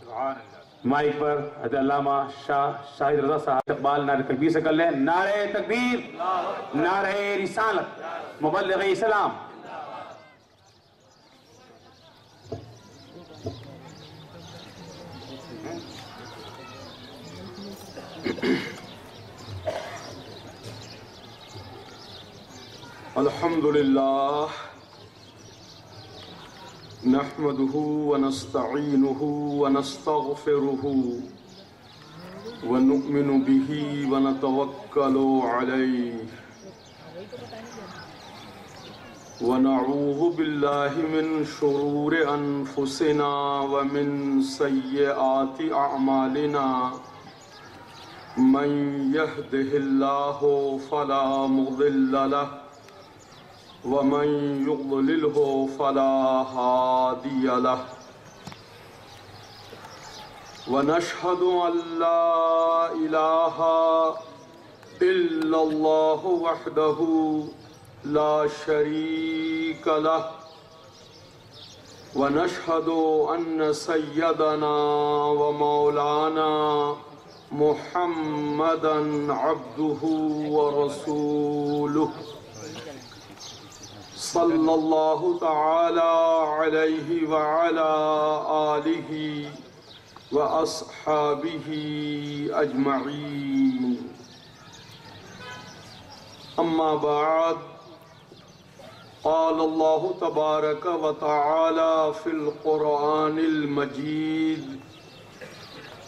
Mic پر حضرت علامہ شاہد رضا صاحب اقبال نعرہ تکبیر سے کر لیں. نعرہ تکبیر، نعرہ رسالت، مبلغ اسلام. الحمدللہ نحمده ونستعینه ونستغفره ونؤمن به ونتوکل علیہ ونعوذ باللہ من شرور انفسنا ومن سیئات اعمالنا من يهده اللہ فلا مضل له ومن يضلله فلا هادي له ونشهد أن لا إله إلا الله وحده لا شريك له ونشهد أن سيدنا ومولانا محمدا عبده ورسوله صلی اللہ تعالی علیہ وعلا آلہ واصحابہ اجمعین. اما بعد، قال اللہ تبارک وتعالی فی القرآن المجید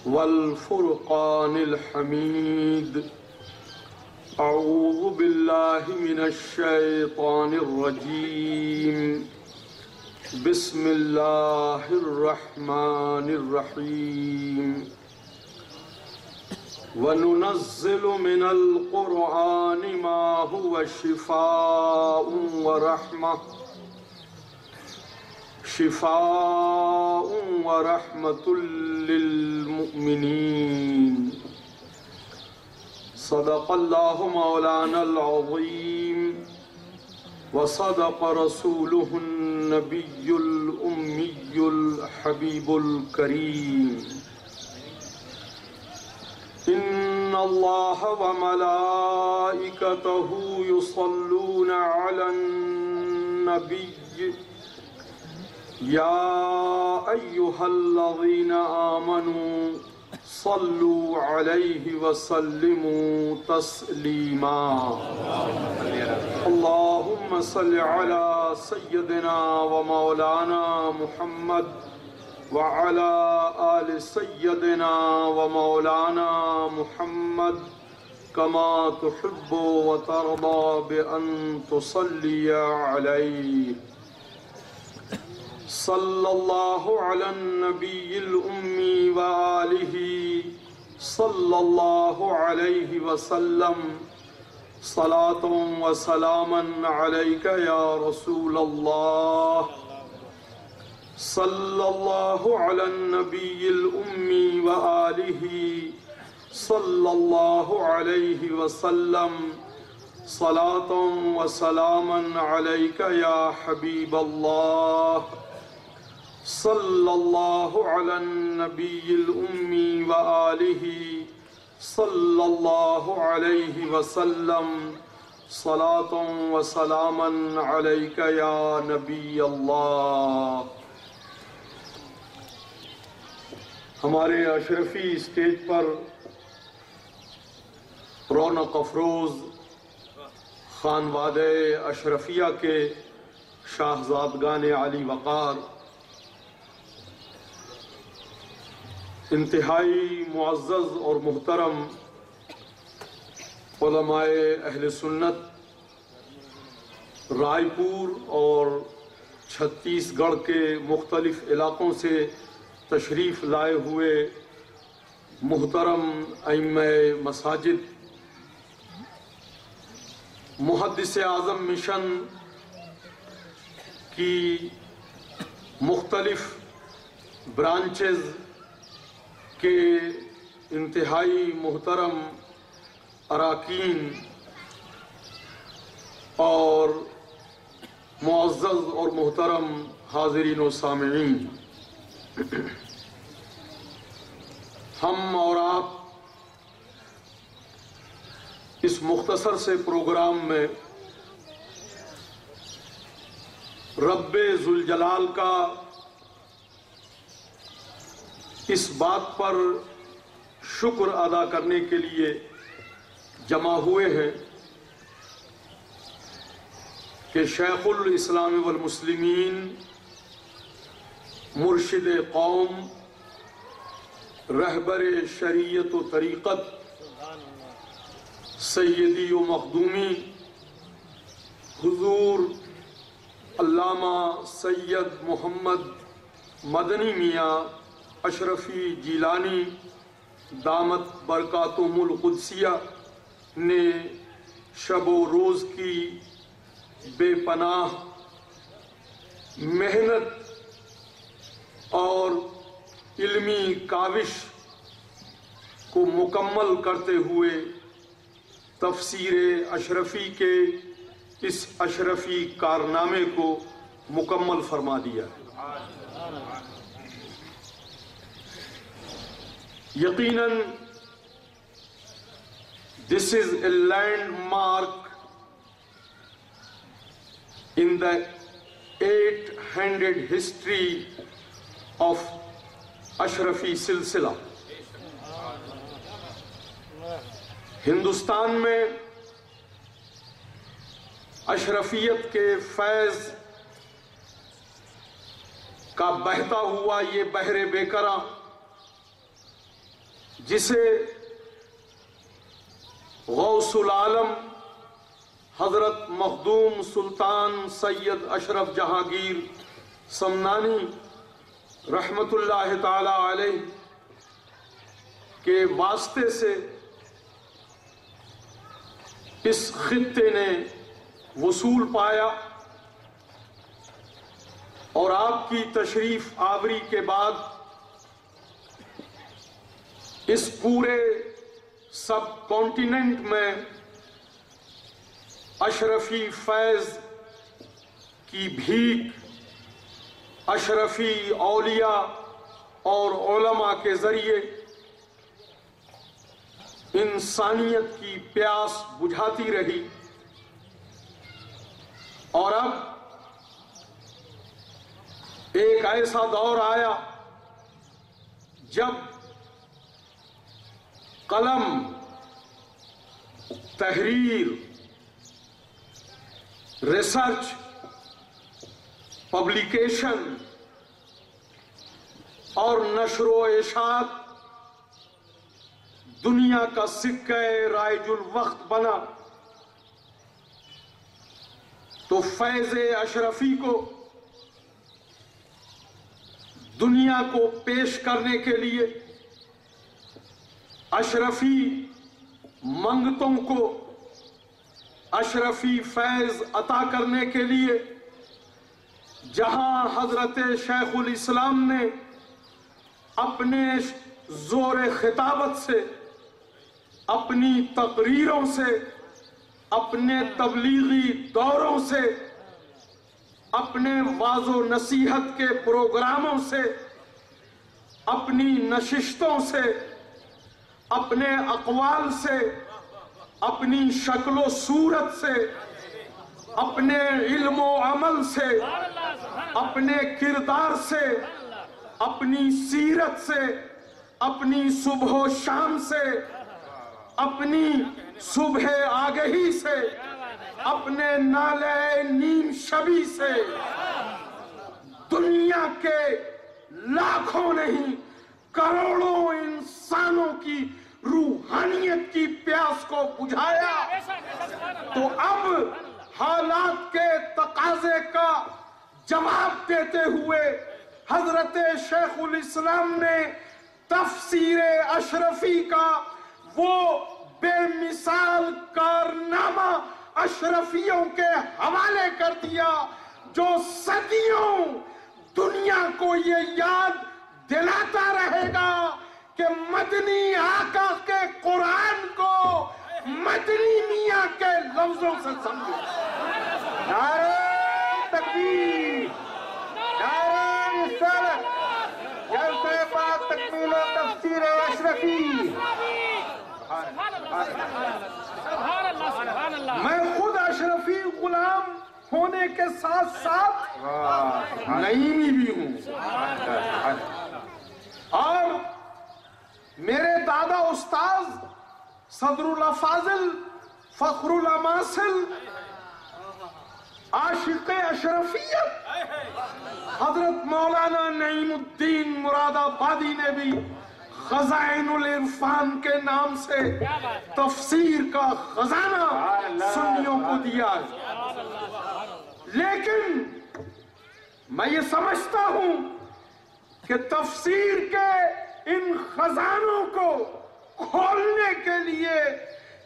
والفرقان الحمید. اعوذ باللہ من الشیطان الرجیم. بسم اللہ الرحمن الرحیم. وَنُنَزِّلُ مِنَ الْقُرْآنِ مَا هُوَ شِفَاءٌ وَرَحْمَةٌ لِّلْمُؤْمِنِينَ. صدق اللہ مولانا العظیم وصدق رسولہ النبی الأمی الحبیب الکریم. ان اللہ وملائکتہ یصلون علی النبی یا ایہا الذین آمنوا صلوا علیہ وسلموا تسلیما. اللہم صل علی سیدنا ومولانا محمد وعلى آل سيدنا ومولانا محمد كما تحب وترضى بأن تصلي عليه. صلى الله على النبي الأمي وآله صلى الله عليه وسلم صلاة وسلاما عليك يا رسول الله. صلى الله على النبي الأمي وآله صلى الله عليه وسلم صلاة وسلاما عليك يا حبيب الله. صلى الله على النبي الأمي وآله صلى الله عليه وسلم صلاة وسلاما عليك يا نبي الله. ہمارے اشرفی اسٹیج پر رونق افروز خانوادہ اشرفیہ کے شاہزادگان علی وقار، انتہائی معزز اور محترم علماء اہل سنت، رائے پور اور چھتیس گڑھ کے مختلف علاقوں سے تشریف لائے ہوئے محترم ائمہ مساجد، محدث اعظم مشن کی مختلف برانچز کے انتہائی محترم اراکین اور معزز اور محترم حاضرین و سامعین، ہم اور آپ اس مختصر سے پروگرام میں رب ذوالجلال کا اس بات پر شکر ادا کرنے کے لیے جمع ہوئے ہیں کہ شیخ الاسلام والمسلمین، مرشد قوم، رہبر شریعت و طریقت، سیدی و مخدومی حضور علامہ سید محمد مدنی میاں اشرفی جیلانی دامت برکاتہم القدسیہ نے شب و روز کی بے پناہ محنت اور علمی کاوش کو مکمل کرتے ہوئے تفسیر اشرفی کے اس اشرفی کارنامے کو مکمل فرما دیا ہے۔ یقیناً this is a landmark in the 800 history of اشرفی سلسلہ۔ ہندوستان میں اشرفیت کے فیض کا بہتا ہوا یہ بحر بیکراں، جسے غوث العالم حضرت مخدوم سلطان سید اشرف جہانگیر سمنانی رحمت اللہ تعالی علیہ کے واسطے سے اس خطے نے وصول پایا، اور آپ کی تشریف آوری کے بعد اس پورے سب کانٹیننٹ میں اشرفی فیض کی بھیک اشرفی اولیاء اور علماء کے ذریعے انسانیت کی پیاس بجھاتی رہی، اور اب ایک ایسا دور آیا جب قلم، تحریر، ریسرچ، پبلیکیشن اور نشر و اشاعت دنیا کا سکہ رائج الوقت بنا، تو فیض اشرفی کو دنیا کو پیش کرنے کے لیے، اشرفی منگتوں کو اشرفی فیض عطا کرنے کے لیے، جہاں حضرت شیخ الاسلام نے اپنے زور خطابت سے، اپنی تقریروں سے، اپنے تبلیغی دوروں سے، اپنے واعظ و نصیحت کے پروگراموں سے، اپنی نشستوں سے، اپنے اقوال سے، اپنی شکل و صورت سے، اپنے علم و عمل سے، اپنے کردار سے، اپنی سیرت سے، اپنی صبح و شام سے، اپنی صبح آگہی سے، اپنے نالے نیم شبی سے دنیا کے لاکھوں نہیں کروڑوں انسانوں کی روحانیت کی پیاس کو بجھایا۔ تو اب حالات کے تقاضے کا جواب دیتے ہوئے حضرت شیخ الاسلام نے تفسیر اشرفی کا وہ بے مثال کارنامہ اشرفیوں کے حوالے کر دیا جو صدیوں دنیا کو یہ یاد دلاتا رہے گا کہ مدنی آقا کے قرآن کو مدنی میاں کے لفظوں سے سمجھو۔ نعرہ تکبیر، نعرہ رسالت، جلسہ پاک تکمیل و تفسیر اشرفی اشرفی. میں خود اشرفی غلام ہونے کے ساتھ ساتھ نعیمی بھی ہوں. اور میرے دادا استاذ صدر الافاضل فخر الاماثل عاشق اشرفیت حضرت مولانا نعیم الدین مراد آبادی نے بھی خزائن العرفان کے نام سے تفسیر کا خزانہ سنیوں کو دیا ہے. لیکن میں یہ سمجھتا ہوں کہ تفسیر کے ان خزانوں کو کھولنے کے لیے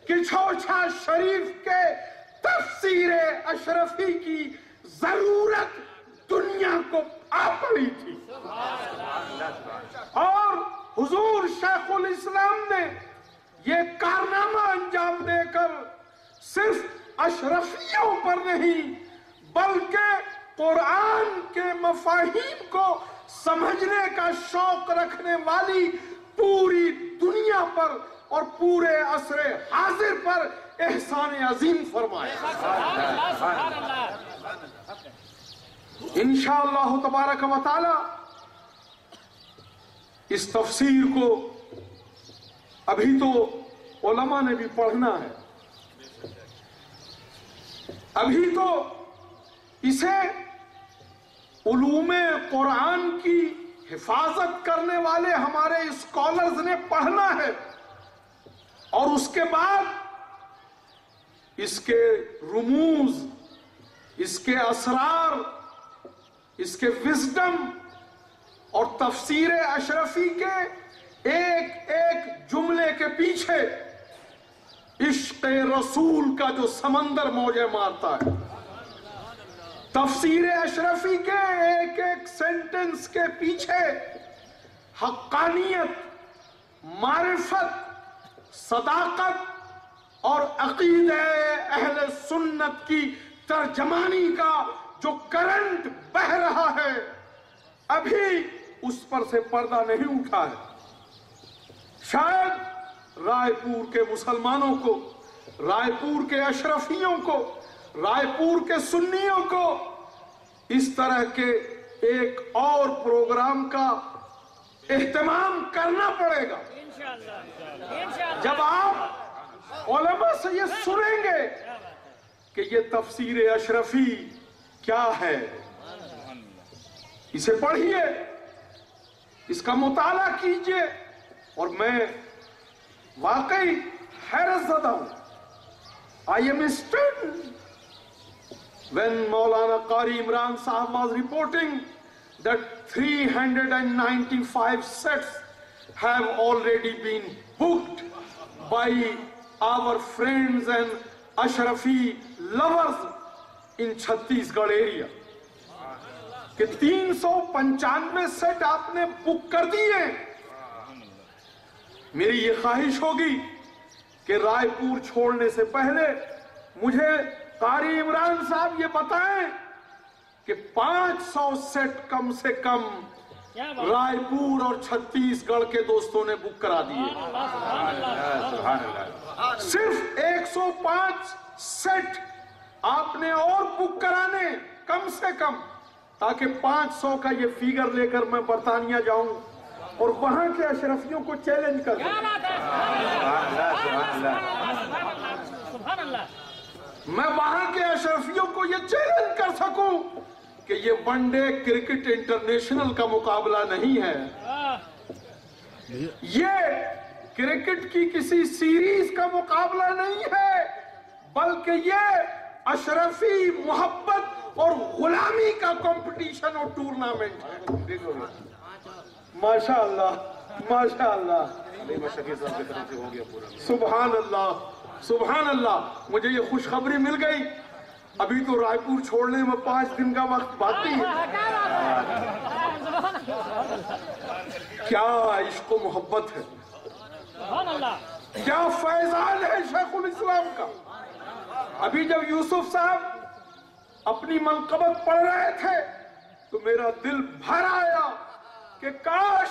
کچھوچھا شریف کے تفسیر اشرفی کی ضرورت دنیا کو آ پڑی تھی. اور حضور شیخ الاسلام نے یہ کارنامہ انجام دے کر صرف اشرفیوں پر نہیں بلکہ قرآن کے مفاہیم کو سمجھنے کا شوق رکھنے والی پوری دنیا پر اور پورے عصر حاضر پر احسان عظیم فرمایا. انشاءاللہ تبارک و تعالی اس تفسیر کو ابھی تو علماء نے بھی پڑھنا ہے. ابھی تو اسے علوم قرآن کی حفاظت کرنے والے ہمارے اسکالرز نے پڑھنا ہے. اور اس کے بعد اس کے رموز، اس کے اسرار، اس کے وزڈم اور تفسیر اشرفی کے ایک ایک جملے کے پیچھے عشق رسول کا جو سمندر موجیں مارتا ہے. تفسیر اشرفی کے ایک ایک سینٹنس کے پیچھے حقانیت، معرفت، صداقت اور عقیدہ اہل سنت کی ترجمانی کا جو کرنٹ بہ رہا ہے ابھی اس پر سے پردہ نہیں اٹھا ہے. شاید رائے پور کے مسلمانوں کو، رائے پور کے اشرفیوں کو، رائے پور کے سنیوں کو اس طرح کے ایک اور پروگرام کا اہتمام کرنا پڑے گا. جب آپ علماء سے یہ سنیں گے کہ یہ تفسیر اشرفی کیا ہے، اسے پڑھیے، اس کا مطالعہ کیجئے. اور میں واقعی حیرت زدہ ہوں. I am stunned when Maulana Qari Imran Sahab was reporting that 395 sets have already been booked by our friends and Ashrafi lovers in Chhattisgarh area. کہ 395 سیٹ آپ نے بک کر دیے. میری یہ خواہش ہوگی کہ رائے پور چھوڑنے سے پہلے مجھے قاری عمران صاحب یہ بتائیں کہ 500 سیٹ کم سے کم رائے پور اور چھتیس گڑھ کے دوستوں نے بک کرا دیے. صرف 105 سیٹ آپ نے اور بک کرانے کم سے کم، تاکہ 500 کا یہ فیگر لے کر میں برطانیہ جاؤں اور وہاں کے اشرفیوں کو چیلنج کر دوں. میں وہاں کے اشرفیوں کو یہ چیلنج کر سکوں کہ یہ ون ڈے کرکٹ انٹرنیشنل کا مقابلہ نہیں ہے، یہ کرکٹ کی کسی سیریز کا مقابلہ نہیں ہے، بلکہ یہ اشرفی محبت اور غلامی کا کمپٹیشن اور ٹورنامنٹ ہے. ماشاءاللہ ماشاءاللہ، سبحان اللہ سبحان اللہ. مجھے یہ خوشخبری مل گئی. ابھی تو رائے پور چھوڑنے میں 5 دن کا وقت باقی ہے. کیا عشق و محبت ہے، کیا فیضان ہے شیخ الاسلام کا. ابھی جب یوسف صاحب اپنی منقبت پڑھ رہے تھے تو میرا دل بھر آیا کہ کاش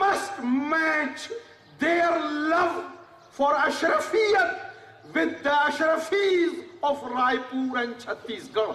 must match their love for Ashrafiyat with the Ashrafis of Raipur and Chhattisgarh.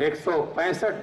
165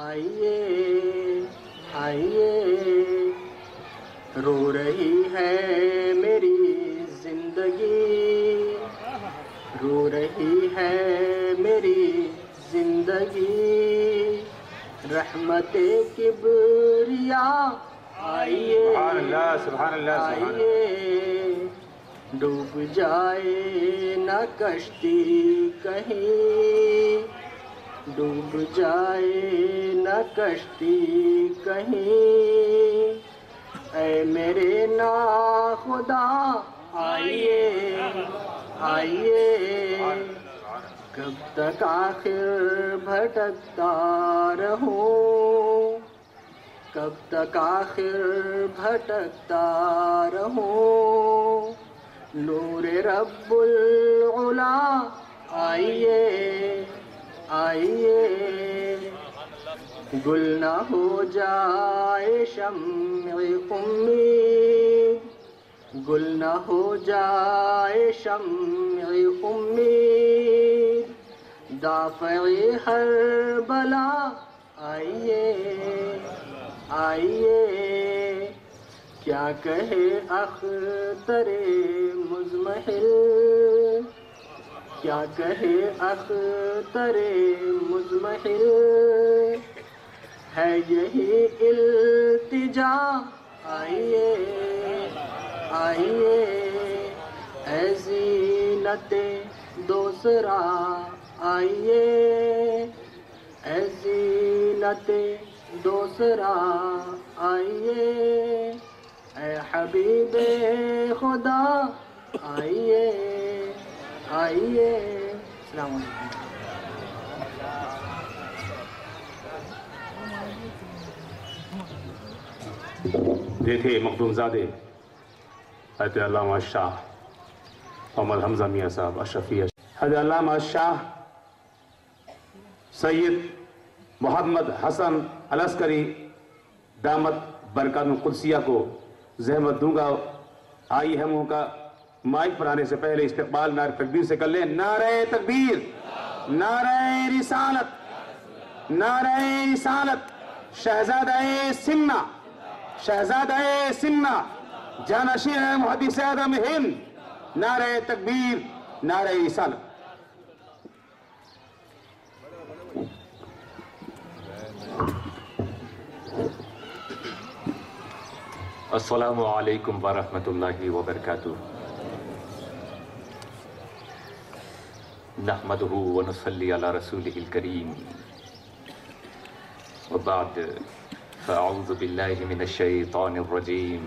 آئیے آئیے، رو رہی ہے میری زندگی، رو رہی ہے میری زندگی، رحمت کبریا آئیے سبحان اللہ، سبحان اللہ، سبحان اللہ۔ آئیے، ڈوب جائے نہ کشتی کہیں، ڈوب جائے نہ کشتی کہیں، اے میرے ناخدا آئیے آئیے، کب تک آخر بھٹکتا رہوں، کب تک آخر بھٹکتا رہوں، نور رب العلا آئیے آئیے، گل نہ ہو جائے شمع امید، گل نہ ہو جائے شمع امید، دافع ہر بلا آئیے آئیے، کیا کہے اختر مزمحل، کیا کہے اختر مزمحل، ہے یہی التجا آئیے آئیے، اے زینت دوسرا آئیے، اے زینت دوسرا آئیے، اے حبیب خدا آئیے آئیے۔ السلام علیکم۔ دیکھے مخدوم زادے حضرت علامہ شاہ محمد حمزہ میاں صاحب اشرفی، حضرت علامہ شاہ سید محمد حسن العسکری دامت برکات القدسیہ کو زحمت دوں گا، آئی ہم ان کا مائک پر آنے سے پہلے استقبال نعرہ تکبیر سے کر لیں۔ نعرہ تکبیر، نعرہ رسالت، نعرہ رسالت، شہزادہ سمنہ، شہزادہ سمنہ، جانشین محدث اعظم ہند، نعرہ تکبیر، نعرہ رسالت۔ السلام علیکم ورحمۃ اللہ وبرکاتہ۔ نحمدہ ونصلی علی رسولہ الکریم، وبعد، فاعوذ باللہ من الشیطان الرجیم،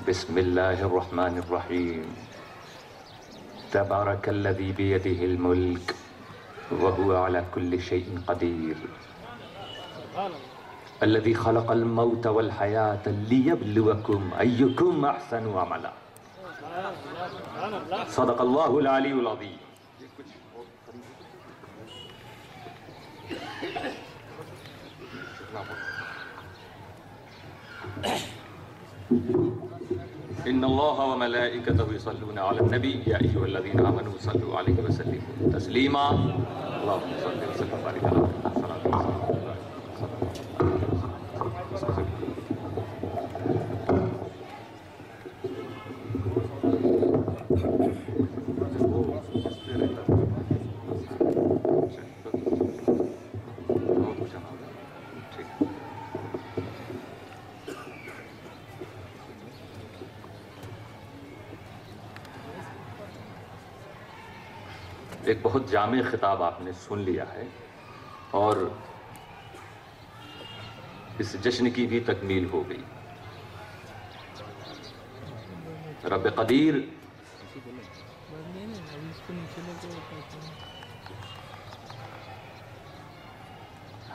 بسم اللہ الرحمن الرحیم، تبارک الذی بیدہ الملک وهو على كل شيء قدیر، الذي خلق الموت والحياة ليبلوكم أيكم أحسن عملا، صدق الله العلي العظيم۔ إن الله وملائكته يصلون على النبي يا أيها الذين آمنوا صلوا عليه وسلموا تسليما، اللهم صل وسلم وبارك على محمد صلى الله عليه وسلم۔ ایک بہت جامع خطاب آپ نے سن لیا ہے، اور اس جشن کی بھی تکمیل ہو گئی۔ رب قدیر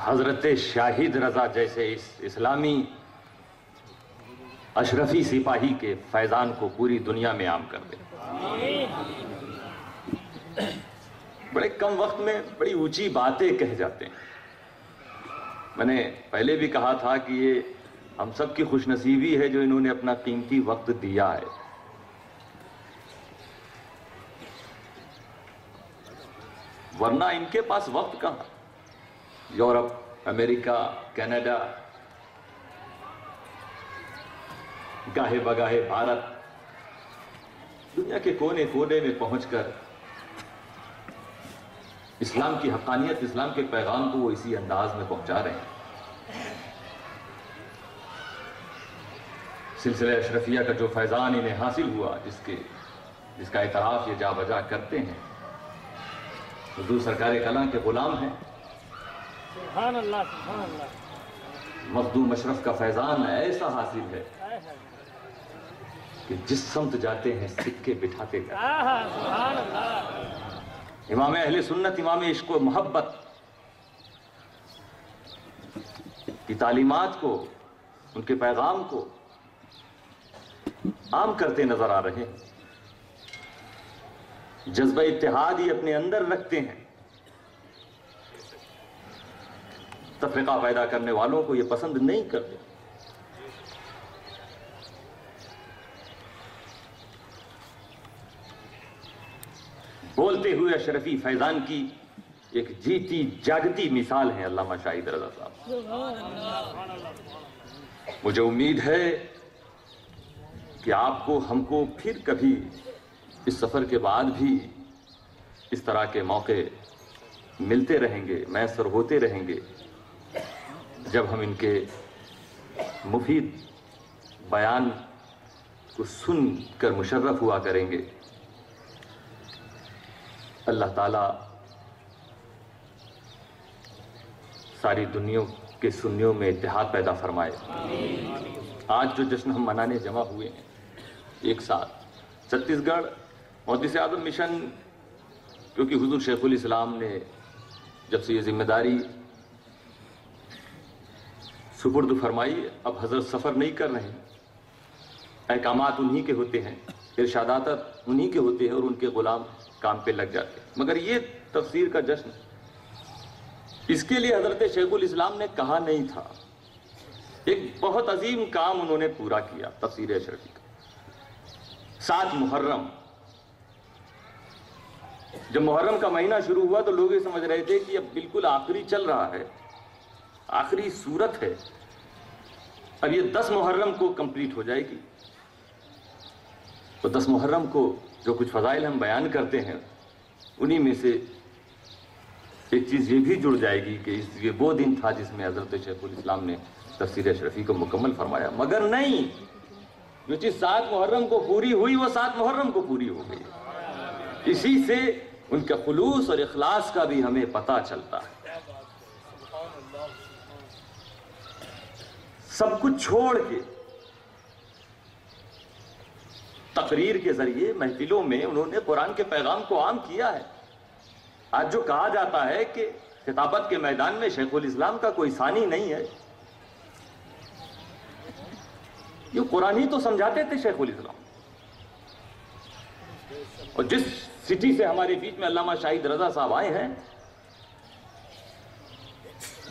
حضرت شاہد رضا جیسے اس اسلامی اشرفی سپاہی کے فیضان کو پوری دنیا میں عام کر دے۔ بڑے کم وقت میں بڑی اونچی باتیں کہہ جاتے ہیں۔ میں نے پہلے بھی کہا تھا کہ یہ ہم سب کی خوش نصیبی ہے جو انہوں نے اپنا قیمتی وقت دیا ہے۔ ورنہ ان کے پاس وقت کہاں؟ یورپ، امریکہ، کینیڈا، گاہے بگاہے بھارت، دنیا کے کونے کونے میں پہنچ کر اسلام کی حقانیت، اسلام کے پیغام کو وہ اسی انداز میں پہنچا رہے ہیں۔ سلسلہ اشرفیہ کا جو فیضان انہیں حاصل ہوا، جس کا اعتراف یہ جا بجا کرتے ہیں، حضور سرکار کلاں کے غلام ہیں۔ سبحان اللہ، سبحان اللہ۔ مخدوم اشرف کا فیضان ایسا حاصل ہے کہ جس سمت جاتے ہیں سکے بٹھاتے جاتے ہیں۔ سبحان اللہ۔ امام اہل سنت، امام عشق و محبت کی تعلیمات کو، ان کے پیغام کو عام کرتے نظر آ رہے ہیں، جذبہ اتحاد ہی اپنے اندر رکھتے ہیں۔ تفرقہ پیدا کرنے والوں کو یہ پسند نہیں کرتے۔ بولتے ہوئے اشرفی فیضان کی ایک جیتی جاگتی مثال ہے علامہ شاہد رضا صاحب۔ مجھے امید ہے کہ آپ کو، ہم کو پھر کبھی اس سفر کے بعد بھی اس طرح کے موقع ملتے رہیں گے، میسر ہوتے رہیں گے، جب ہم ان کے مفید بیان کو سن کر مشرف ہوا کریں گے۔ اللہ تعالیٰ ساری دنیا کے سنیوں میں اتحاد پیدا فرمائے۔ آج جو جشن ہم منانے جمع ہوئے ہیں ایک ساتھ، چھتیس گڑھ محدث اعظم مشن، کیونکہ حضور شیخ الاسلام نے جب سے یہ ذمہ داری سپرد فرمائی، اب حضرت سفر نہیں کر رہے ہیں، احکامات انہی کے ہوتے ہیں، ارشادات انہی کے ہوتے ہیں، اور ان کے غلام کام پہ لگ جاتے ہیں۔ مگر یہ تفسیر کا جشن، اس کے لیے حضرت شیخ الاسلام نے کہا نہیں تھا۔ ایک بہت عظیم کام انہوں نے پورا کیا تفسیر اشرفی کا۔ 7 محرم، جب محرم کا مہینہ شروع ہوا تو لوگ یہ سمجھ رہے تھے کہ اب بالکل آخری چل رہا ہے، آخری صورت ہے، اب یہ 10 محرم کو کمپلیٹ ہو جائے گی۔ تو 10 محرم کو جو کچھ فضائل ہم بیان کرتے ہیں، انہی میں سے ایک چیز یہ بھی جڑ جائے گی کہ یہ وہ دن تھا جس میں حضرت شیخ الاسلام نے تفسیر اشرفی کو مکمل فرمایا۔ مگر نہیں، جو چیز 7 محرم کو پوری ہوئی وہ 7 محرم کو پوری ہو گئی۔ اسی سے ان کے خلوص اور اخلاص کا بھی ہمیں پتہ چلتا ہے۔ سب کچھ چھوڑ کے تقریر کے ذریعے محفلوں میں انہوں نے قرآن کے پیغام کو عام کیا ہے۔ آج جو کہا جاتا ہے کہ خطابت کے میدان میں شیخ الاسلام کا کوئی ثانی نہیں ہے، یہ قرآن ہی تو سمجھاتے تھے شیخ الاسلام۔ اور جس سٹی سے ہمارے بیچ میں علامہ شاہد رضا صاحب آئے ہیں،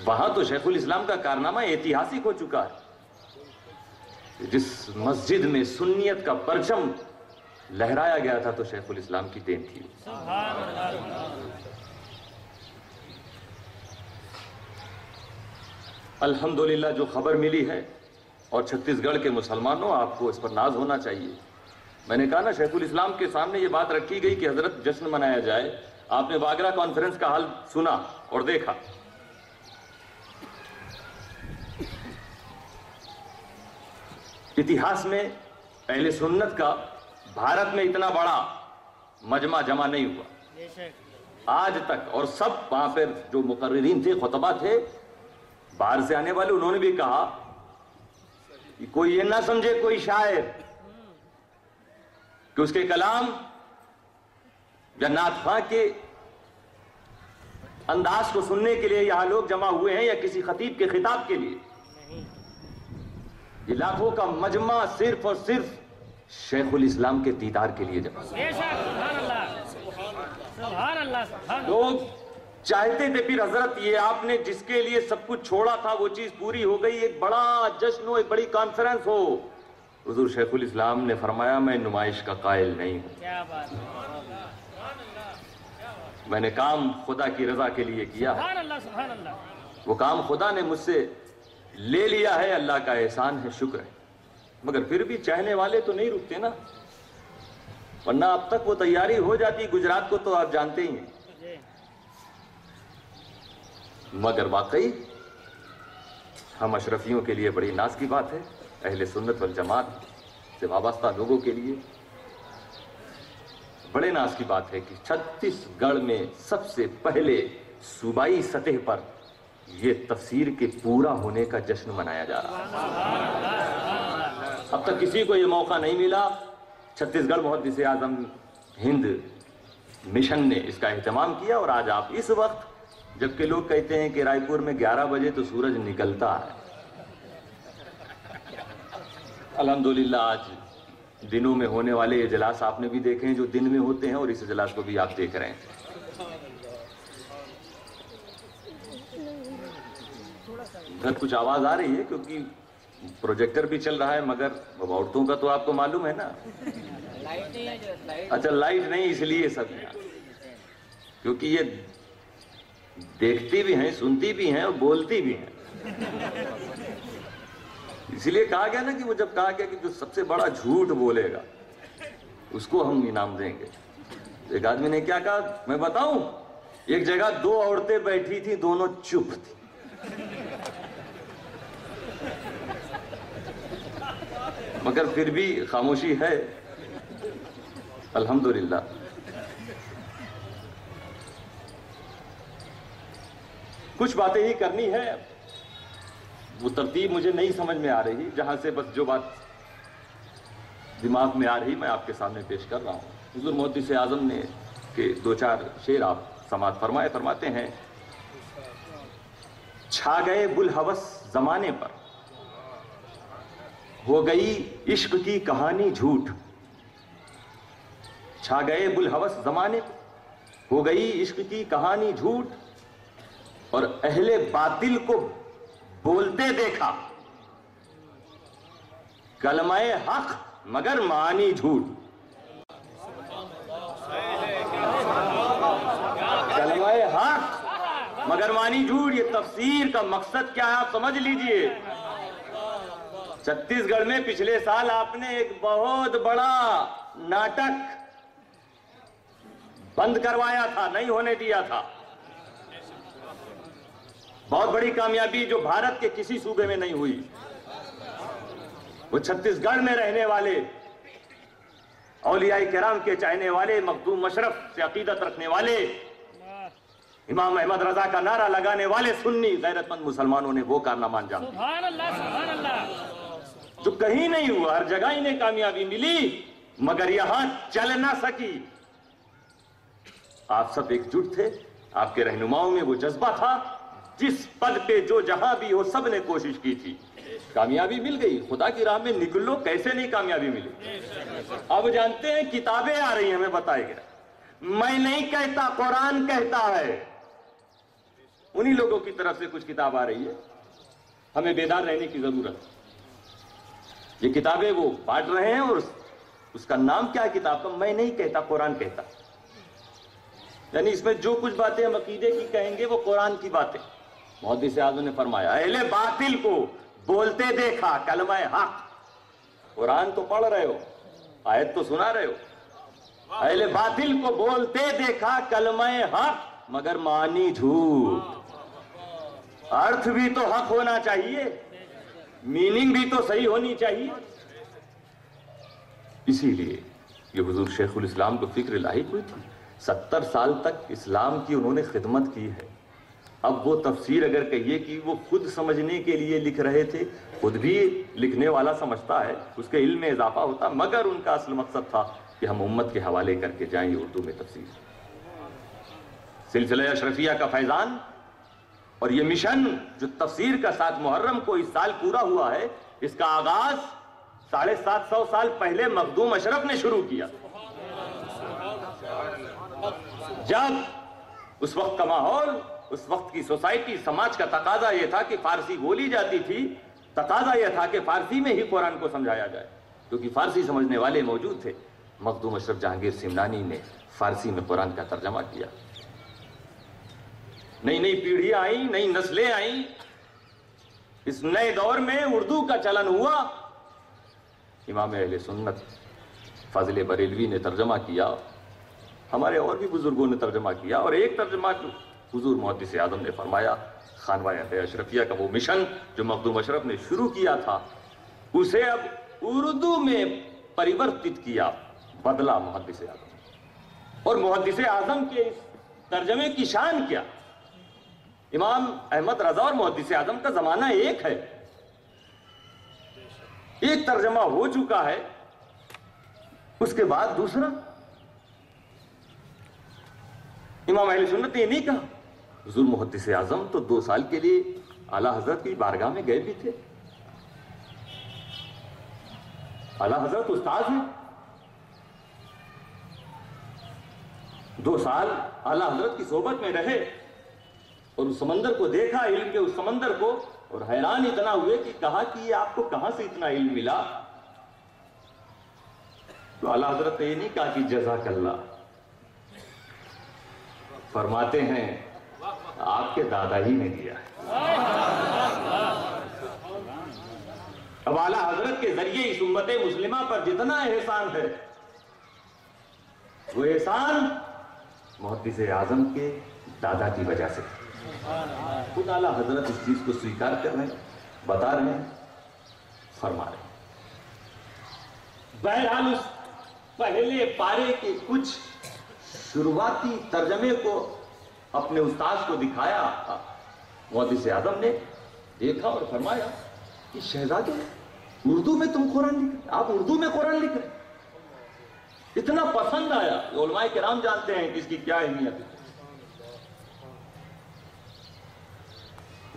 وہاں تو شیخ الاسلام کا کارنامہ ایتہاسک ہو چکا ہے۔ جس مسجد میں سنیت کا پرچم لہرایا گیا تھا تو شیخ الاسلام کی دین تھی۔ الحمدللہ جو خبر ملی ہے، اور چھتیس گڑھ کے مسلمانوں، آپ کو اس پر ناز ہونا چاہیے۔ میں نے کہا نا، شیخ الاسلام کے سامنے یہ بات رکھی گئی کہ حضرت جشن منایا جائے۔ آپ نے باگرا کانفرنس کا حال سنا اور دیکھا۔ اتہاس میں اہل سنت کا بھارت میں اتنا بڑا مجمع جمع نہیں ہوا آج تک۔ اور سب وہاں پر جو مقررین تھے، خطبہ تھے، باہر سے آنے والے، انہوں نے بھی کہا کہ کوئی یہ نہ سمجھے کوئی شاعر کہ اس کے کلام یا نعت خواں کے انداز کو سننے کے لیے یہاں لوگ جمع ہوئے ہیں یا کسی خطیب کے خطاب کے لیے۔ یہ لاکھوں کا مجمع صرف اور صرف شیخ الاسلام کے دیدار کے لیے جمع ہوا۔ لوگ چاہتے تھے پھر حضرت یہ آپ نے جس کے لیے سب کچھ چھوڑا تھا وہ چیز پوری ہو گئی، ایک بڑا جشن ہو، ایک بڑی کانفرنس ہو۔ حضور شیخ الاسلام نے فرمایا میں نمائش کا قائل نہیں ہوں، میں نے کام خدا کی رضا کے لیے کیا ہے۔ وہ کام خدا نے مجھ سے لے لیا ہے، اللہ کا احسان ہے، شکر ہے، مگر پھر بھی چاہنے والے تو نہیں رکتے نا، ورنہ اب تک وہ تیاری ہو جاتی۔ گجرات کو تو آپ جانتے ہی ہیں۔ مگر واقعی ہم اشرفیوں کے لیے بڑی ناز کی بات ہے، اہل سنت والجماعت سے وابستہ لوگوں کے لیے بڑے ناز کی بات ہے کہ چھتیس گڑھ میں سب سے پہلے صوبائی سطح پر یہ تفسیر کے پورا ہونے کا جشن منایا جا رہا ہے۔ اب تک کسی کو یہ موقع نہیں ملا۔ چھتیس گڑھ محدث اعظم ہند مشن نے اس کا اہتمام کیا، اور آج آپ اس وقت جبکہ لوگ کہتے ہیں کہ رائے پور میں 11 بجے تو سورج نکلتا ہے، الحمدللہ آج دنوں میں ہونے والے اجلاس آپ نے بھی دیکھے ہیں جو دن میں ہوتے ہیں، اور اس اجلاس کو بھی آپ دیکھ رہے ہیں۔ ادھر کچھ آواز آ رہی ہے کیونکہ پروجیکٹر بھی چل رہا ہے، مگر عورتوں کا تو آپ کو معلوم ہے نا۔ اچھا لائٹ نہیں، اس لیے سب کیونکہ یہ دیکھتی بھی ہیں، سنتی بھی ہیں اور بولتی بھی ہیں، اسی لیے کہا گیا نا کہ وہ جب کہا گیا کہ جو سب سے بڑا جھوٹ بولے گا اس کو ہم انعام دیں گے۔ ایک آدمی نے کیا کہا میں بتاؤں، ایک جگہ 2 عورتیں بیٹھی تھی، دونوں چپ تھی، مگر پھر بھی خاموشی ہے، الحمدللہ۔ کچھ باتیں ہی کرنی ہے، وہ ترتیب مجھے نہیں سمجھ میں آ رہی، جہاں سے بس جو بات دماغ میں آ رہی میں آپ کے سامنے پیش کر رہا ہوں۔ حضور محدث اعظم نے کہ 2-4 شعر آپ سماعت فرماتے ہیں۔ چھا گئے بلحوث زمانے پر، ہو گئی عشق کی کہانی جھوٹ، چھا گئے بلحوث زمانے پر، ہو گئی عشق کی کہانی جھوٹ، اور اہل باطل کو بولتے دیکھا کلمہ حق مگر معنی جھوٹ، کلمہ حق مگر معنی جھوٹ۔ یہ تفسیر کا مقصد کیا ہے آپ سمجھ لیجئے۔ چھتیس گڑھ میں پچھلے سال آپ نے ایک بہت بڑا ناٹک بند کروایا تھا، نہیں ہونے دیا تھا، بہت بڑی کامیابی جو بھارت کے کسی صوبے میں نہیں ہوئی۔ وہ چھتیس گڑھ میں رہنے والے اولیاء کرام کے چاہنے والے، مخدوم مشرف سے عقیدت رکھنے والے، امام احمد رضا کا نعرہ لگانے والے سنی غیرت مند مسلمانوں نے وہ کارنامہ انجام دیا۔ سبحان اللہ سبحان اللہ۔ جو کہیں نہیں ہوا، ہر جگہ انہیں کامیابی ملی، مگر یہاں چل نہ سکی۔ آپ سب ایک جٹ تھے، آپ کے رہنماؤں میں وہ جذبہ تھا، جس پد پہ جو جہاں بھی ہو سب نے کوشش کی تھی، کامیابی مل گئی۔ خدا کی راہ میں نکل لو، کیسے نہیں کامیابی ملی۔ اب جانتے ہیں کتابیں آ رہی ہیں، ہمیں بتائے گا، میں نہیں کہتا قرآن کہتا ہے، انہی لوگوں کی طرف سے کچھ کتاب آ رہی ہے، ہمیں بیدار رہنے کی ضرورت ہے۔ یہ کتابیں وہ بانٹ رہے ہیں، اور اس کا نام کیا ہے کتاب کا؟ میں نہیں کہتا قرآن کہتا، یعنی اس میں جو کچھ باتیں ہم عقیدے کی کہیں گے وہ قرآن کی باتیں۔ محدث اعظم نے فرمایا اہل باطل کو بولتے دیکھا کلمہ حق۔ قرآن تو پڑھ رہے ہو، آیت تو سنا رہے ہو، اہل باطل کو بولتے دیکھا کلمہ حق مگر معنی جھوٹ۔ ارتھ بھی تو حق ہونا چاہیے، میننگ بھی تو صحیح ہونی چاہیے۔ اسی لیے یہ حضور شیخ الاسلام کو فکر لاحق ہوئی تھی، 70 سال تک اسلام کی انہوں نے خدمت کی ہے۔ اب وہ تفسیر اگر کہیے کہ وہ خود سمجھنے کے لیے لکھ رہے تھے، خود بھی لکھنے والا سمجھتا ہے، اس کے علم میں اضافہ ہوتا، مگر ان کا اصل مقصد تھا کہ ہم امت کے حوالے کر کے جائیں اردو میں تفسیر۔ سلسلہ اشرفیہ کا فیضان اور یہ مشن جو تفسیر کا 7 محرم کو اس سال پورا ہوا ہے، اس کا آغاز 750 سال پہلے مخدوم اشرف نے شروع کیا۔ جب اس وقت کا ماحول، اس وقت کی سوسائٹی، سماج کا تقاضا یہ تھا کہ فارسی بولی جاتی تھی، تقاضا یہ تھا کہ فارسی میں ہی قرآن کو سمجھایا جائے، کیونکہ فارسی سمجھنے والے موجود تھے۔ مخدوم اشرف جہانگیر سمنانی نے فارسی میں قرآن کا ترجمہ کیا۔ نئی نئی پیڑھیاں آئیں، نئی نسلیں آئیں، اس نئے دور میں اردو کا چلن ہوا. امام اہل سنت فاضل بریلوی نے ترجمہ کیا، ہمارے اور بھی بزرگوں نے ترجمہ کیا، اور ایک ترجمہ حضور محدث اعظم نے فرمایا. خانوہ اشرفیہ کا وہ مشن جو مخدوم اشرف نے شروع کیا تھا، اسے اب اردو میں پریورتت کیا، بدلا محدث اعظم. اور محدث اعظم کے اس ترجمے کی شان کیا؟ امام احمد رضا اور محدث اعظم کا زمانہ ایک ہے، ایک ترجمہ ہو چکا ہے، اس کے بعد دوسرا. امام اہل سنت نے یہ نہیں کہا. حضور محدث اعظم تو 2 سال کے لیے اعلیٰ حضرت کی بارگاہ میں گئے بھی تھے. اعلیٰ حضرت استاد ہیں، 2 سال اعلیٰ حضرت کی صحبت میں رہے اور اس سمندر کو دیکھا، علم کے اس سمندر کو، اور حیران اتنا ہوئے کہ کہا کہ یہ آپ کو کہاں سے اتنا علم ملا؟ تو اعلیٰ حضرت نے یہ نہیں کہا کہ جزاک اللہ، فرماتے ہیں آپ کے دادا ہی نے دیا ہے. اب اعلیٰ حضرت کے ذریعے اس امت مسلمہ پر جتنا احسان ہے، وہ احسان محدث اعظم کے دادا کی وجہ سے. خود اعلیٰ حضرت اس چیز کو سویکار کر رہے ہیں، بتا رہے ہیں، فرما رہے ہیں. بہرحال اس پہلے پارے کے کچھ شروعاتی ترجمے کو اپنے استاد کو دکھایا. محدث اعظم نے دیکھا اور فرمایا کہ شہزادے اردو میں تم قرآن لکھ رہے، آپ اردو میں قرآن لکھ رہے. اتنا پسند آیا. علماء کرام جانتے ہیں کہ اس کی کیا اہمیت ہے.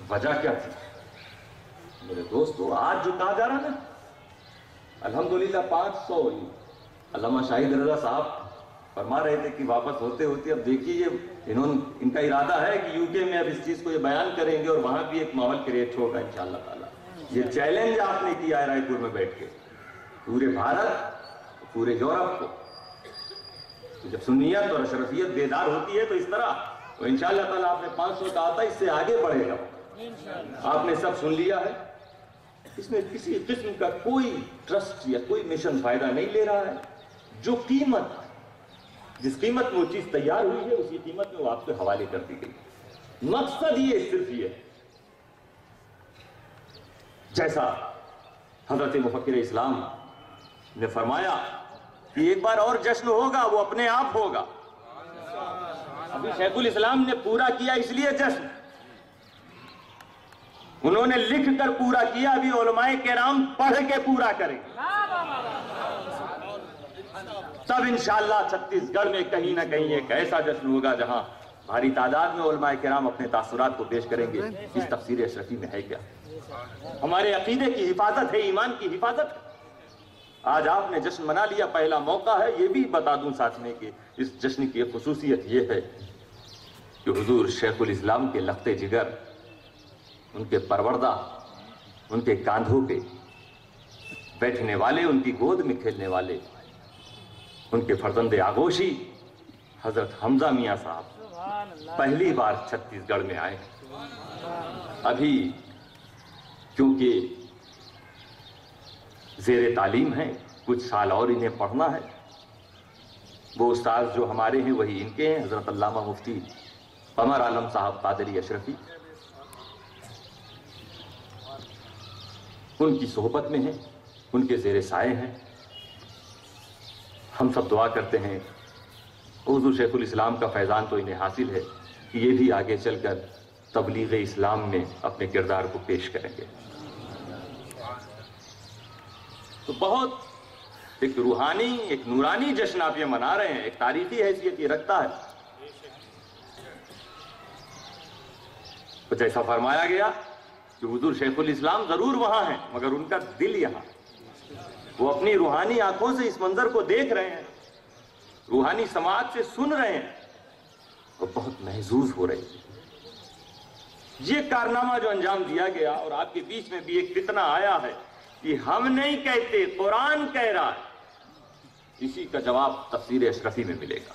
وجہ کیا تھی میرے دوستو؟ آج جو کہا جا رہا نا، الحمدللہ 500 علامہ شاہد رضا صاحب فرما رہے تھے کہ واپس ہوتے ہوتے اب دیکھیے ان کا ارادہ ہے کہ یو کے میں اب اس چیز کو یہ بیان کریں گے اور وہاں بھی ایک ماحول کریٹ ہوگا انشاءاللہ تعالیٰ. یہ چیلنج آپ نے کیا ہے رائے پور میں بیٹھ کے پورے بھارت، پورے یورپ کو. جب سنیت اور اشرفیت بیدار ہوتی ہے تو اس طرح تو انشاءاللہ تعالیٰ آپ نے 500 کہا تھا، اس سے آگے بڑھے گا. آپ نے سب سن لیا ہے. اس میں کسی قسم کا کوئی ٹرسٹ یا کوئی مشن فائدہ نہیں لے رہا ہے. جو قیمت، جس قیمت میں وہ چیز تیار ہوئی ہے، اسی قیمت میں وہ آپ کے حوالے کر دی گئی. مقصد یہ صرف یہ ہے، جیسا حضرت مفکر اسلام نے فرمایا کہ ایک بار اور جشن ہوگا، وہ اپنے آپ ہوگا. ابھی شیخ الاسلام نے پورا کیا اس لیے جشن، انہوں نے لکھ کر پورا کیا، ابھی علماء کرام پڑھ کے پورا کریں. تب انشاءاللہ چھتیس گڑھ میں کہیں نہ کہیں ایک ایسا جشن ہوگا جہاں بھاری تعداد میں علماء کرام اپنے تاثرات کو پیش کریں گے. اس تفسیر اشرفی میں ہے کیا؟ ہمارے عقیدے کی حفاظت ہے، ایمان کی حفاظت ہے. آج آپ نے جشن منا لیا، پہلا موقع ہے. یہ بھی بتا دوں ساتھ میں کہ اس جشن کی خصوصیت یہ ہے کہ حضور شیخ الاسلام کے لخت جگر، ان کے پروردہ، ان کے کاندھوں پہ بیٹھنے والے، ان کی گود میں کھیلنے والے، ان کے فرزند آغوشی حضرت حمزہ میاں صاحب پہلی بار چھتیس گڑھ میں آئے. ابھی کیونکہ زیر تعلیم ہے، کچھ سال اور انہیں پڑھنا ہے. وہ استاد جو ہمارے ہیں وہی ان کے ہیں، حضرت علامہ مفتی قمر عالم صاحب قادری اشرفی. ان کی صحبت میں ہیں، ان کے زیر سائے ہیں. ہم سب دعا کرتے ہیں حضور شیخ الاسلام کا فیضان تو انہیں حاصل ہے کہ یہ بھی آگے چل کر تبلیغ اسلام میں اپنے کردار کو پیش کریں گے. تو بہت ایک روحانی، ایک نورانی جشن آپ یہ منا رہے ہیں، ایک تاریخی حیثیت یہ رکھتا ہے. تو جیسا فرمایا گیا کہ حضور شیخ الاسلام ضرور وہاں ہیں مگر ان کا دل یہاں. وہ اپنی روحانی آنکھوں سے اس منظر کو دیکھ رہے ہیں، روحانی سماعت سے سن رہے ہیں، وہ بہت محظوظ ہو رہے ہیں. یہ کارنامہ جو انجام دیا گیا، اور آپ کے بیچ میں بھی ایک فتنہ آیا ہے کہ ہم نہیں کہتے، قرآن کہہ رہا ہے، اسی کا جواب تفسیر اشرفی میں ملے گا.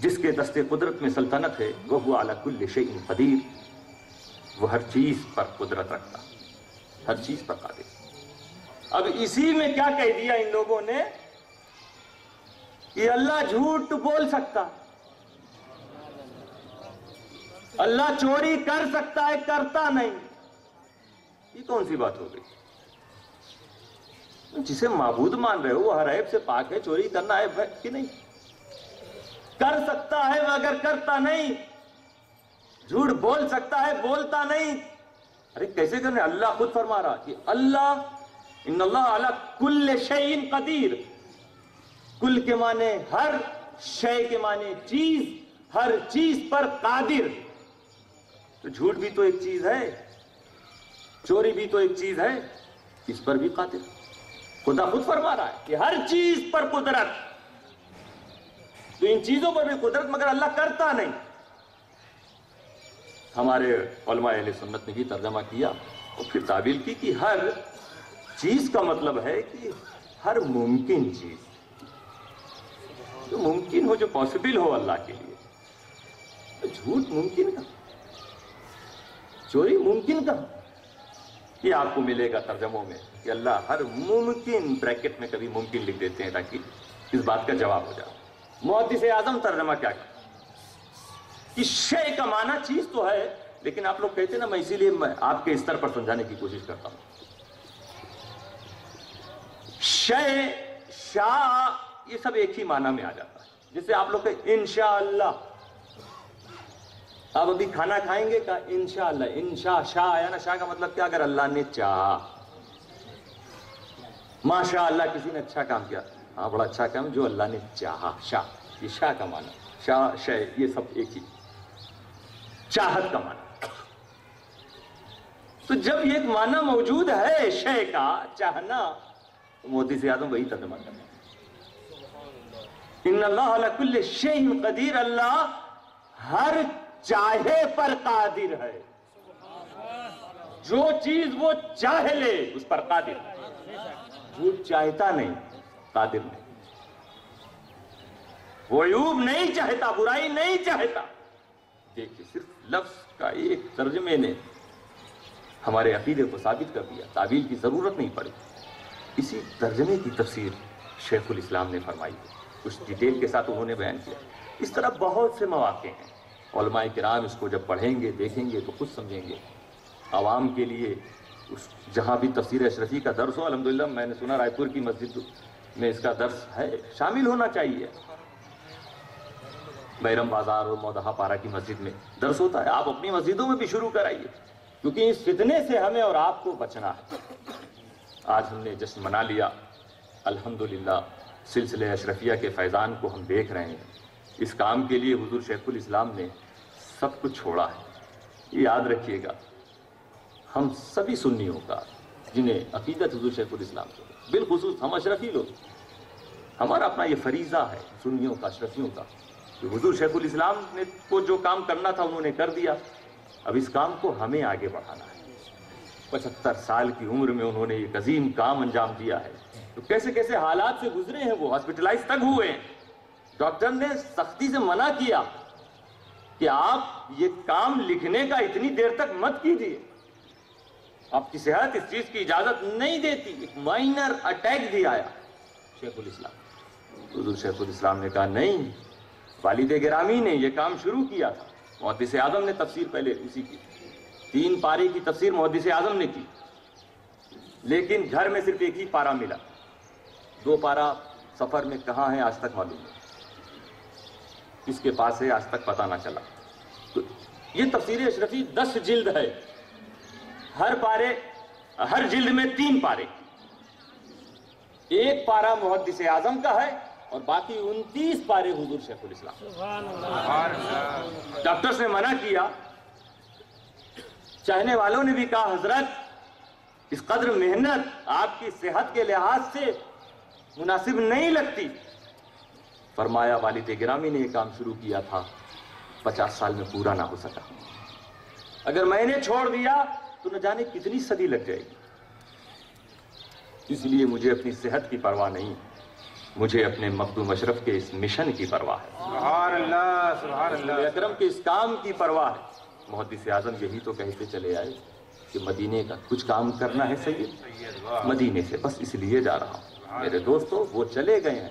جس کے دست قدرت میں سلطنت ہے، وَهُوَ عَلَى كُلِّ شَيْءٍ قدیر، وہ ہر چیز پر قدرت رکھتا، ہر چیز پر قادر۔ اب اسی میں کیا کہہ دیا ان لوگوں نے کہ اللہ جھوٹ بول سکتا، اللہ چوری کر سکتا ہے، کرتا نہیں۔ یہ کون سی بات ہو گئی؟ جسے معبود مان رہے ہو وہ ہر عیب سے پاک ہے، چوری کرنا عیب ہے کہ نہیں؟ کر سکتا ہے مگر کرتا نہیں، جھوٹ بول سکتا ہے بولتا نہیں۔ ارے کیسے کرنے؟ اللہ خود فرما رہا کہ اللہ ان اللہ علی کل شیء قدیر، کل کے معنی ہر، شے کے معنی چیز، ہر چیز پر قادر۔ تو جھوٹ بھی تو ایک چیز ہے، چوری بھی تو ایک چیز ہے، اس پر بھی قادر۔ خدا خود فرما رہا ہے کہ ہر چیز پر قدرت، تو ان چیزوں پر بھی قدرت، مگر اللہ کرتا نہیں۔ ہمارے علماء اہل سنت نے بھی ترجمہ کیا اور پھر تعبیر کی کہ ہر چیز کا مطلب ہے کہ ہر ممکن چیز، جو ممکن ہو، جو پاسبل ہو اللہ کے لیے۔ تو جھوٹ ممکن کا، چوری ممکن کا، یہ آپ کو ملے گا ترجموں میں کہ اللہ ہر ممکن، بریکٹ میں کبھی ممکن لکھ دیتے ہیں تاکہ اس بات کا جواب ہو جائے۔ محدث اعظم ترجمہ کیا کہ شے کا معنی چیز تو ہے، لیکن آپ لوگ کہتے ہیں نا، میں اسی لیے میں آپ کے استر پر سمجھانے کی کوشش کرتا ہوں۔ شے، شاء، یہ سب ایک ہی معنی میں آ جاتا ہے۔ جیسے آپ لوگ کہیں انشاءاللہ، آپ ابھی کھانا کھائیں گے کا انشاءاللہ، انشاء، شاء آیا نا، شاء کا مطلب کیا؟ اگر اللہ نے چاہا۔ ماشاء اللہ کسی نے اچھا کام کیا، ہاں بڑا اچھا کام جو اللہ نے چاہا، شاء، یہ شاء کا معنی، شاء، شے، یہ سب ایک ہی، چاہت کا معنی۔ تو جب یہ ایک معنی موجود ہے شے کا، چاہنا، تو محدث اعظم وہی ترجمہ کرتے ہیں۔ ان اللہ علی کل شیء قدیر، اللہ ہر چاہے پر قادر ہے، جو چیز وہ چاہ لے اس پر قادر ہے۔ جھوٹ چاہتا نہیں، قادر نہیں، وہ عیوب نہیں چاہتا، برائی نہیں چاہتا۔ دیکھیے صرف لفظ کا ایک ترجمے نے ہمارے عقیدے کو ثابت کر دیا، تعویل کی ضرورت نہیں پڑی۔ اسی ترجمے کی تفسیر شیخ الاسلام نے فرمائی، کچھ ڈیٹیل کے ساتھ انہوں نے بیان کیا۔ اس طرح بہت سے مواقع ہیں، علماء کرام اس کو جب پڑھیں گے دیکھیں گے تو خود سمجھیں گے۔ عوام کے لیے جہاں بھی تفسیر اشرفی کا درس ہو، الحمدللہ میں نے سنا رائے پور کی مسجد میں اس کا درس ہے، شامل ہونا چاہیے۔ بیرم بازار اور مودہا پارا کی مسجد میں درس ہوتا ہے، آپ اپنی مسجدوں میں بھی شروع کرائیے، کیونکہ اس فتنے سے ہمیں اور آپ کو بچنا ہے۔ آج ہم نے جشن منا لیا، الحمدللہ سلسلہ اشرفیہ کے فیضان کو ہم دیکھ رہے ہیں۔ اس کام کے لیے حضور شیخ الاسلام نے سب کچھ چھوڑا ہے، یہ یاد رکھیے گا۔ ہم سبھی سنیوں کا، جنہیں عقیدت حضور شیخ الاسلام سے، بالخصوص ہم اشرفی لوگ، ہمارا اپنا یہ فریضہ ہے سنیوں کا، اشرفیوں کا، کہ حضور شیخ الاسلام نے کو جو کام کرنا تھا انہوں نے کر دیا، اب اس کام کو ہمیں آگے بڑھانا ہے۔ 75 سال کی عمر میں انہوں نے ایک عظیم کام انجام دیا ہے، تو کیسے کیسے حالات سے گزرے ہیں، وہ ہاسپٹلائز تک ہوئے ہیں۔ ڈاکٹر نے سختی سے منع کیا کہ آپ یہ کام لکھنے کا اتنی دیر تک مت کیجیے، آپ کی صحت اس چیز کی اجازت نہیں دیتی۔ ایک مائنر اٹیک بھی آیا شیخ الاسلام، حضور شیخ الاسلام نے کہا نہیں، والد گرامی نے یہ کام شروع کیا تھا۔ محدث اعظم نے تفسیر پہلے اسی کی 3 پارے کی تفسیر محدث اعظم نے کی، لیکن گھر میں صرف ایک ہی پارا ملا، 2 پارا سفر میں کہاں ہے آج تک معلوم نہیں، کس کے پاس ہے آج تک پتہ نہ چلا۔ تو یہ تفسیر اشرفی 10 جلد ہے، ہر جلد میں 3 پارے، 1 پارا محدث اعظم کا ہے اور باقی 29 پارے حضور شیخ الاسلام۔ ڈاکٹرز نے منع کیا، چاہنے والوں نے بھی کہا حضرت اس قدر محنت آپ کی صحت کے لحاظ سے مناسب نہیں لگتی۔ فرمایا والد گرامی نے یہ کام شروع کیا تھا، 50 سال میں پورا نہ ہو سکا، اگر میں نے چھوڑ دیا تو نہ جانے کتنی صدی لگ جائے گی، اس لیے مجھے اپنی صحت کی پرواہ نہیں، مجھے اپنے مخدوم اشرف کے اس مشن کی پرواہ ہے، سبحان اللہ سبحان اللہ، اکرم کے اس کام کی پرواہ ہے۔ محدث اعظم یہی تو کہتے چلے آئے کہ مدینے کا کچھ کام کرنا ہے سید، مدینے سے بس اس لیے جا رہا ہوں۔ میرے دوستو، وہ چلے گئے ہیں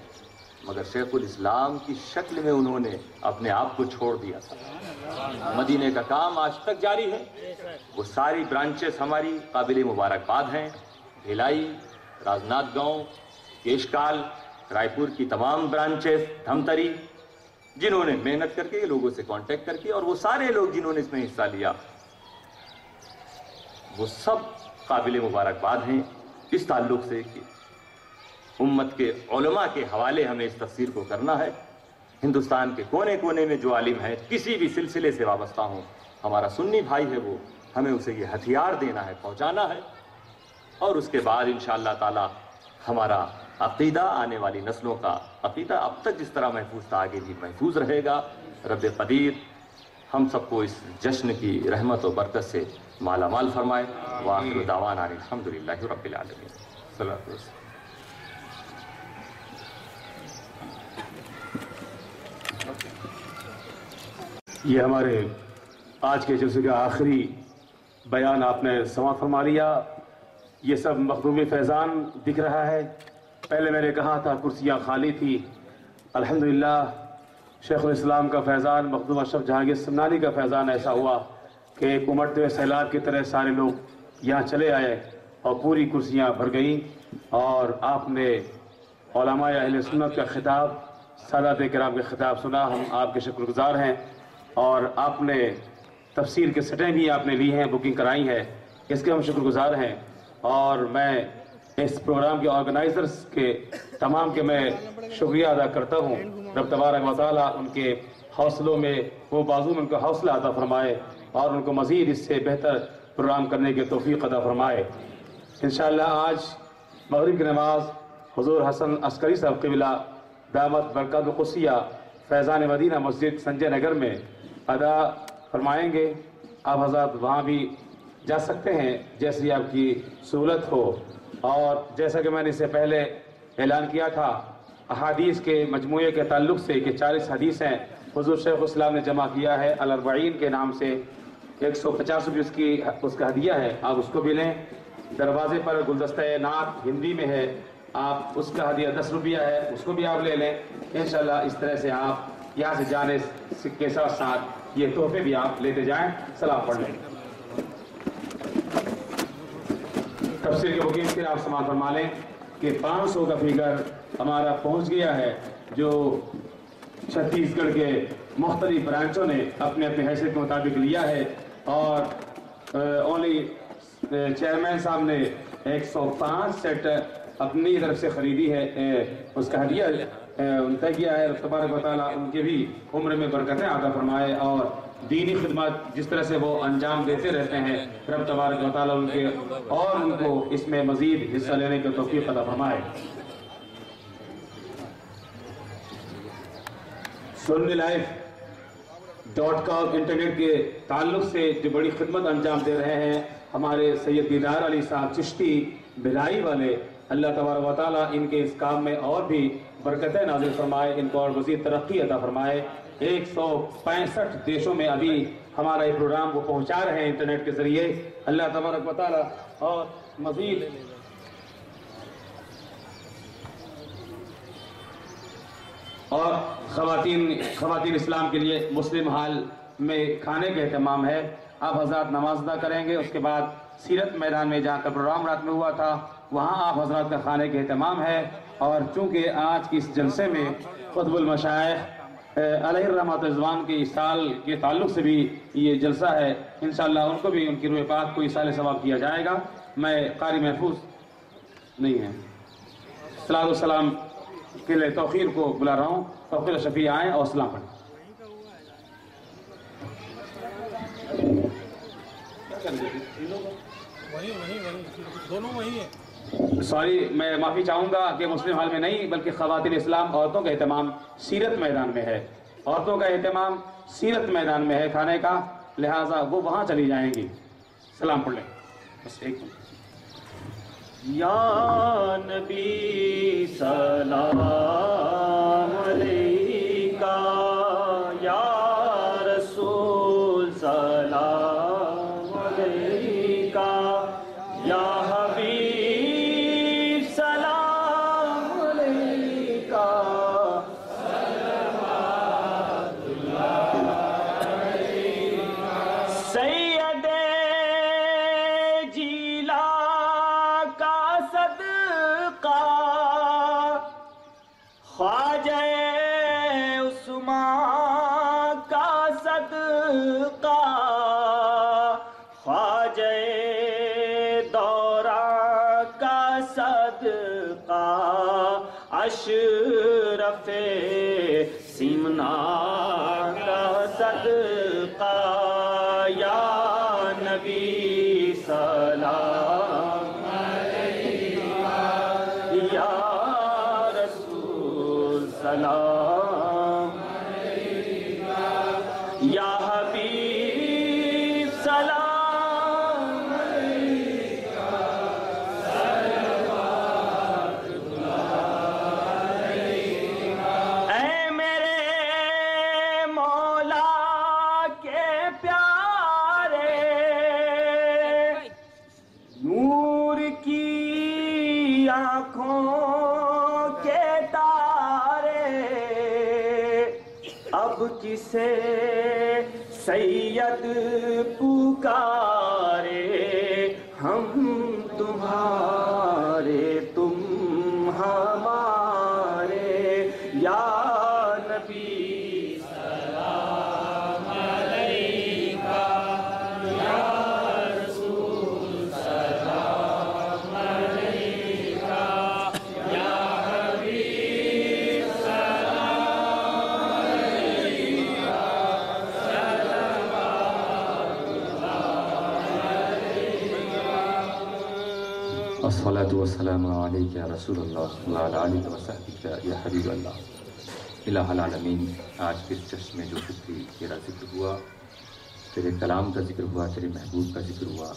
مگر شیخ الاسلام کی شکل میں انہوں نے اپنے آپ کو چھوڑ دیا تھا۔ مدینے کا کام آج تک جاری ہے، وہ ساری برانچز ہماری قابل مبارکباد ہیں، بھیلائی، راجناتھ گاؤں، کیشکال، رائے پور کی تمام برانچز، دھمتری، جنہوں نے محنت کر کے لوگوں سے کانٹیکٹ کر کے، اور وہ سارے لوگ جنہوں نے اس میں حصہ لیا، وہ سب قابل مبارکباد ہیں اس تعلق سے کہ امت کے علماء کے حوالے ہمیں اس تفسیر کو کرنا ہے۔ ہندوستان کے کونے کونے میں جو عالم ہیں، کسی بھی سلسلے سے وابستہ ہوں، ہمارا سنی بھائی ہے وہ، ہمیں اسے یہ ہتھیار دینا ہے، پہنچانا ہے، اور اس کے بعد انشاءاللہ تعالی ہمارا عقیدہ، آنے والی نسلوں کا عقیدہ اب تک جس طرح محفوظ تھا آگے بھی محفوظ رہے گا۔ رب قدیر ہم سب کو اس جشن کی رحمت و برکت سے مالا مال فرمائے۔ وآخر دعوانا الحمدللہ رب العالمین۔ صلاۃ والسلام۔ یہ ہمارے آج کے جلسے کا آخری بیان آپ نے سماعت فرما لیا۔ یہ سب مخدوم فیضان دکھ رہا ہے۔ پہلے میں نے کہا تھا کرسیاں خالی تھی، الحمدللہ شیخ الاسلام کا فیضان، مخدوم اشرف جہانگیر سمنانی کا فیضان ایسا ہوا کہ ایک امٹتے ہوئے سیلاب کی طرح سارے لوگ یہاں چلے آئے اور پوری کرسیاں بھر گئیں، اور آپ نے علماء اہل سنت کا خطاب، سادات کرام کے خطاب سنا۔ ہم آپ کے شکر گزار ہیں، اور آپ نے تفسیر کے سٹیں بھی آپ نے لی ہیں، بکنگ کرائی ہے، اس کے ہم شکر گزار ہیں۔ اور میں اس پروگرام کے آرگنائزرز کے تمام کے میں شکریہ ادا کرتا ہوں۔ رب تبارک و تعالیٰ ان کے حوصلوں میں، وہ بازو میں ان کو حوصلہ عطا فرمائے، اور ان کو مزید اس سے بہتر پروگرام کرنے کے توفیق عطا فرمائے۔ انشاءاللہ آج مغرب کی نماز حضور حسن عسکری صاحب قبلہ دامت برکات القدسیہ فیضان مدینہ مسجد سنجے نگر میں ادا فرمائیں گے۔ آپ حضرات وہاں بھی جا سکتے ہیں جیسی آپ کی سہولت ہو، اور جیسا کہ میں نے اس سے پہلے اعلان کیا تھا، احادیث کے مجموعے کے تعلق سے کہ 40 حدیث ہیں حضور شیخ الاسلام نے جمع کیا ہے الاربعین کے نام سے، 150 روپے اس کا ہدیہ ہے، آپ اس کو بھی لیں۔ دروازے پر گلدستہ نعت ہندی میں ہے، آپ اس کا ہدیہ 10 روپیہ ہے، اس کو بھی آپ لے لیں۔ انشاءاللہ اس طرح سے آپ یہاں سے جانے کے ساتھ ساتھ یہ تحفے بھی آپ لیتے جائیں۔ سلام پڑھ لیں۔ تفسیر کے بکنگ کے آپ سماعت فرما لیں کہ 500 کا فگر ہمارا پہنچ گیا ہے، جو چھتیس گڑھ کے مختلف برانچوں نے اپنے اپنے حیثیت کے مطابق لیا ہے، اور اونلی چیئرمین صاحب نے 105 سیٹ اپنی طرف سے خریدی ہے، اس کا ہدیہ طے کیا ہے۔ تبارک و تعالیٰ ان کے بھی عمر میں برکتیں عطا فرمائے، اور دینی خدمات جس طرح سے وہ انجام دیتے رہتے ہیں، رب تبارک و تعالیٰ ان کے اور ان کو اس میں مزید حصہ لینے کا توفیق عطا فرمائے۔ سنی لائف .com انٹرنیٹ کے تعلق سے جو بڑی خدمت انجام دے رہے ہیں ہمارے سید دیدار علی صاحب چشتی بھلائی والے، اللہ تبارک و تعالیٰ ان کے اس کام میں اور بھی برکتیں نازل فرمائے، ان کو اور مزید ترقی عطا فرمائے۔ 165 دیشوں میں ابھی ہمارا یہ پروگرام وہ پہنچا رہے ہیں انٹرنیٹ کے ذریعے، اللہ تبارک و تعالیٰ اور مزید اور خواتین اسلام کے لیے مسلم ہال میں کھانے کا اہتمام ہے۔ آپ حضرات نماز ادا کریں گے، اس کے بعد سیرت میدان میں جہاں کا پروگرام رات میں ہوا تھا وہاں آپ حضرات کا کھانے کا اہتمام ہے۔ اور چونکہ آج کی اس جلسے میں قطب المشائخ علیہ الرحمۃ رضوان کے سال کے تعلق سے بھی یہ جلسہ ہے، انشاءاللہ ان کو بھی ان کی روح پاک کو اصال ثواب کیا جائے گا۔ میں قاری محفوظ نہیں ہے، صلاۃ والسلام کے لیے توقیر کو بلا رہا ہوں، توقیر شفیع آئیں اور سلام پڑھیں۔ سوری، میں معافی چاہوں گا کہ مسلم حال میں نہیں بلکہ خواتین اسلام عورتوں کا اہتمام سیرت میدان میں ہے، عورتوں کا اہتمام سیرت میدان میں ہے کھانے کا، لہٰذا وہ وہاں چلی جائیں گی۔ سلام پڑھ لیں بس ایک منٹ۔ یا نبی سلام علیکہ یا رسول سلام علیکہ یا حبیب سلام علیکہ سید جیلا کا صدقہ خواجہ عثمان کا صدقہ خواجہ دورہ کا صدقہ اشرف سیمنا کا صدقہ یا نبی سلام یا رسول سلام یا حبیب سلام اے میرے مولا کے پیارے نور کی آنکھوں کے تارے اب کسے سید پکارے ہم تمہارے تم ہمارے یا نبی سلام علیکہ یا رسول سلام علیکہ یا حبیب سلام علیکہ الصلاة والسلام علیک یا رسول اللہ وعلی آلہ وصحبہ یا حبیب اللہ۔ الہ العالمین، آج کے اس جشن میں جو کچھ بھی تیرا ذکر ہوا، تیرے کلام کا ذکر ہوا، تیرے محبوب کا ذکر ہوا،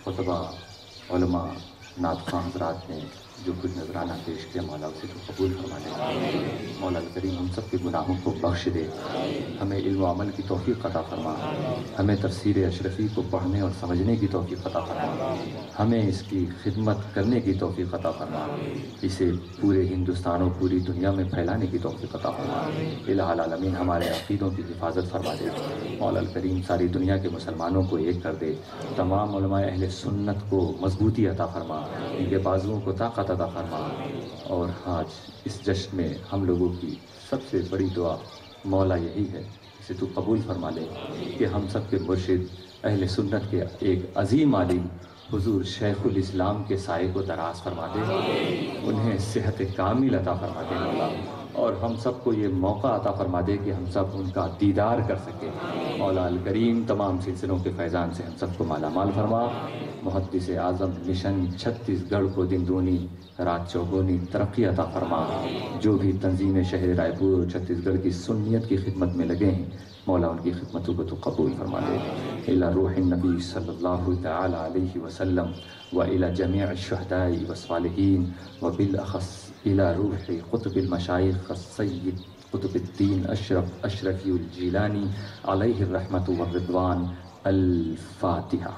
خطبہ، علماء، نعت خواں حضرات نے جو کچھ نذرانہ پیش کیا، مولا اسے تو قبول فرما دے۔ مولا کریم ہم سب کے گناہوں کو بخش دے، ہمیں علم و عمل کی توفیق عطا فرما، ہمیں تفسیر اشرفی کو پڑھنے اور سمجھنے کی توفیق عطا فرما، ہمیں اس کی خدمت کرنے کی توفیق عطا فرما، اسے پورے ہندوستان اور پوری دنیا میں پھیلانے کی توفیق عطا فرما۔ الہ العالمین ہمارے عقیدوں کی حفاظت فرما دے۔ مولا کریم ساری دنیا کے مسلمانوں کو ایک کر دے، تمام علماء اہل سنت کو مضبوطی عطا فرما، ان کے بازوؤں کو طاقت عطا فرما۔ اور آج اس جشن میں ہم لوگوں کی سب سے بڑی دعا مولا یہی ہے، اسے تو قبول فرما لے کہ ہم سب کے مرشد اہل سنت کے ایک عظیم عالم حضور شیخ الاسلام کے سائے کو دراز فرما دے، انہیں صحت کامل عطا فرما دے مولا، اور ہم سب کو یہ موقع عطا فرما دے کہ ہم سب ان کا دیدار کر سکیں۔ مولا الکریم تمام سلسلوں کے فیضان سے ہم سب کو مالا مال فرما۔ محدث اعظم مشن چھتیس گڑھ کو دن دونی رات چوگونی ترقی عطا فرما۔ جو بھی تنظیم شہر رائے پور اور چھتیس گڑھ کی سنیت کی خدمت میں لگے ہیں، مولا ان کی خدمتوں کو تو قبول فرما دے۔ الی روح النبی صلی اللہ تعالی علیہ وسلم و الی جمیع الشہداء والصالحین و بالاخص الی روح قطب المشائخ السید قطب الدین اشرفی الجیلانی علیہ الرحمۃ والرضوان۔ الفاتحہ۔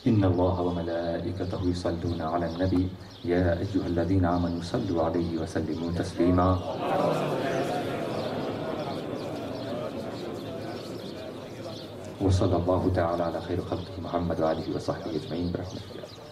ان اللہ وملائکتہ یصلون علی النبی یا ایھا الذین آمنوا صلوا علیہ وسلموا تسلیما۔ وصلی اللہ تعالی علی خیر خلقہ محمد وآلہ وصحبہ اجمعین برحمتہ۔